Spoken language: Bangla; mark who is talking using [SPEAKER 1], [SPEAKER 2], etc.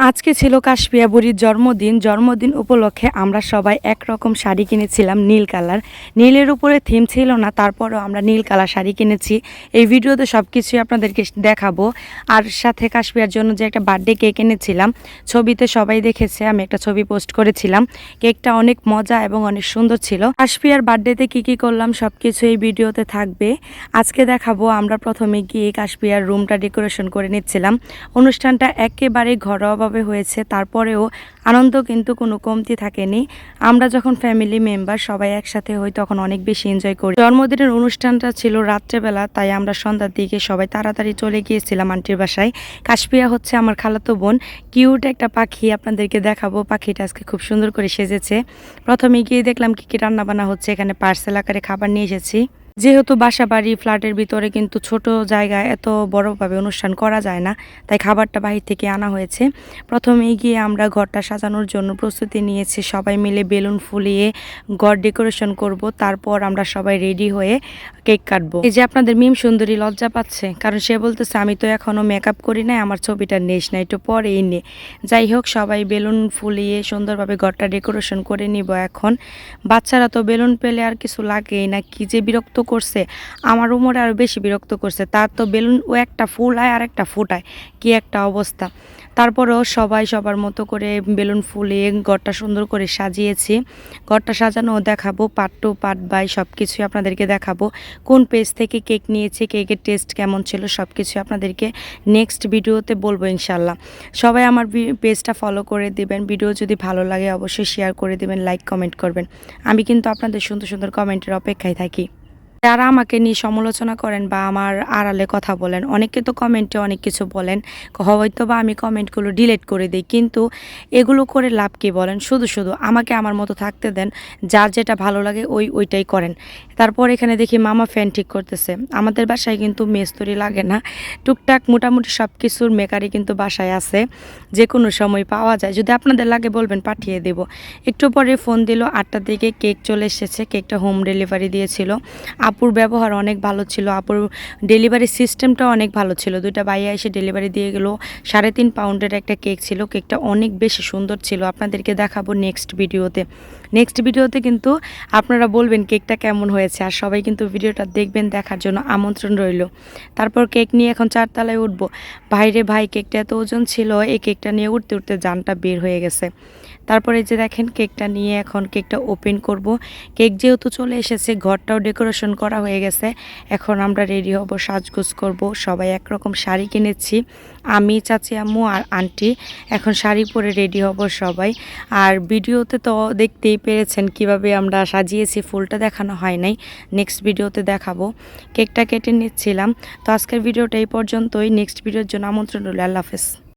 [SPEAKER 1] আজকে ছিল কাশপিয়া বুড়ির জন্মদিন উপলক্ষে আমরা সবাই একরকম শাড়ি কিনেছিলাম নীল কালার। নীলের উপরে থিম ছিল না, তারপরেও আমরা নীল কালার শাড়ি কিনেছি। এই ভিডিওতে সব কিছুই আপনাদেরকে দেখাবো। আর সাথে কাশপিয়ার জন্য যে একটা বার্থডে কেক এনেছিলাম, ছবিতে সবাই দেখেছে, আমি একটা ছবি পোস্ট করেছিলাম। কেকটা অনেক মজা এবং অনেক সুন্দর ছিল। কাশপিয়ার বার্থডেতে কী করলাম সব কিছু এই ভিডিওতে থাকবে। আজকে দেখাবো আমরা প্রথমে গিয়ে কাশপিয়ার রুমটা ডেকোরেশন করে নিচ্ছিলাম। অনুষ্ঠানটা একেবারে ঘরোয়া হয়েছে, তারপরেও আনন্দ কিন্তু কোনো কমতি থাকেনি। আমরা যখন ফ্যামিলি মেম্বার সবাই একসাথে হই তখন অনেক বেশি এনজয় করি। জন্মদিনের অনুষ্ঠানটা ছিল রাত্রেবেলা, তাই আমরা সন্ধ্যার দিকে সবাই তাড়াতাড়ি চলে গিয়েছিলাম আন্টির বাসায়। কাশপিয়া হচ্ছে আমার খালাতো বোন, কিউট একটা পাখি, আপনাদেরকে দেখাবো। পাখিটা আজকে খুব সুন্দর করে সেজেছে। প্রথমে গিয়ে দেখলাম কি রান্না বান্না হচ্ছে, এখানে পার্সেল আকারে খাবার নিয়ে এসেছি। যেহেতু বাসা বাড়ি ফ্ল্যাটের ভিতরে কিন্তু ছোট জায়গায় এত বড়ভাবে অনুষ্ঠান করা যায় না, তাই খাবারটা বাহির থেকে আনা হয়েছে। প্রথমেই গিয়ে আমরা ঘরটা সাজানোর জন্য প্রস্তুতি নিয়েছি, সবাই মিলে বেলুন ফুলিয়ে ঘর ডেকোরেশন করব। তারপর আমরা সবাই রেডি হয়ে কেক কাটবো। এই যে আপনাদের মিম সুন্দরী লজ্জা পাচ্ছে, কারণ সে বলতেছে আমি তো এখনও মেকআপ করি নাই, আমার ছবিটা নেস না, একটু পরেই নে। যাই হোক, সবাই বেলুন ফুলিয়ে সুন্দরভাবে ঘরটা ডেকোরেশন করে নিব। এখন বাচ্চারা তো বেলুন পেলে আর কিছু লাগেই না, কি যে বিরক্ত করছে, আমার উমরে আরও বেশি বিরক্ত করছে। তার তো বেলুন ও একটা ফুলায় আর একটা ফুটায়, কি একটা অবস্থা। তারপরেও সবাই সবার মতো করে বেলুন ফুলিয়ে ঘরটা সুন্দর করে সাজিয়েছি। ঘরটা সাজানো দেখাবো, পার্ট টু পার্ট বাই সব কিছুই আপনাদেরকে দেখাবো। কোন পেজ থেকে কেক নিয়েছি, কেকের টেস্ট কেমন ছিল, সব কিছু আপনাদেরকে নেক্সট ভিডিওতে বলবো ইনশাল্লাহ। সবাই আমার পেজটা ফলো করে দিবেন। ভিডিও যদি ভালো লাগে অবশ্যই শেয়ার করে দিবেন, লাইক কমেন্ট করবেন। আমি কিন্তু আপনাদের সুন্দর সুন্দর কমেন্টের অপেক্ষায় থাকি। যারা আমাকে নিয়ে সমালোচনা করেন বা আমার আড়ালে কথা বলেন, অনেকে তো কমেন্টে অনেক কিছু বলেন, হয়তো বা আমি কমেন্টগুলো ডিলিট করে দিই, কিন্তু এগুলো করে লাভ কী বলেন? শুধু শুধু আমাকে আমার মতো থাকতে দেন, যার যেটা ভালো লাগে ওইটাই করেন। তারপর এখানে দেখি মামা ফ্যান ঠিক করতেছে। আমাদের বাসায় কিন্তু মেস্তরি লাগে না, টুকটাক মোটামুটি সব কিছুর মেকারই কিন্তু বাসায় আছে, যে কোনো সময় পাওয়া যায়। যদি আপনাদের লাগে বলবেন, পাঠিয়ে দেব। একটু পরে ফোন দিল, 8টার দিকে কেক চলে এসেছে। কেকটা হোম ডেলিভারি দিয়েছিল। আপুর ব্যবহার অনেক ভালো ছিল, আপুর ডেলিভারি সিস্টেমটাও অনেক ভালো ছিল। দুইটা ভাইয়া এসে ডেলিভারি দিয়ে গেল। 3.5 পাউন্ডের একটা কেক ছিল। কেকটা অনেক বেশি সুন্দর ছিল, আপনাদেরকে দেখাবো নেক্সট ভিডিওতে কিন্তু আপনারা বলবেন কেকটা কেমন হয়েছে। আর সবাই কিন্তু ভিডিওটা দেখবেন, দেখার জন্য আমন্ত্রণ রইল। তারপর কেক নিয়ে এখন 4 তলায় উঠবো। ভাইরে ভাই, কেকটা এত ওজন ছিল, এই কেকটা নিয়ে উঠতে উঠতে জানটা বের হয়ে গেছে। তারপরে যে দেখেন কেকটা নিয়ে এখন কেকটা ওপেন করব। কেক যেহেতু চলে এসেছে, ঘরটাও ডেকোরেশন করা হয়ে গেছে, এখন আমরা রেডি হব, সাজগোজ করব। সবাই একরকম শাড়ি কিনেছি, আমি, চাচি, আম্মু আর আন্টি। এখন শাড়ি পরে রেডি হব সবাই। আর ভিডিওতে তো দেখতেই পেরেছেন কিভাবে আমরা সাজিয়েছি, ফুলটা দেখানো হয় নাই, নেক্সট ভিডিওতে দেখাবো। কেকটা কেটে নিচ্ছিলাম। তো আজকের ভিডিওটা এই পর্যন্তই, নেক্সট ভিডিওর জন্য আমন্ত্রণ রইল। আল্লাহ হাফেজ।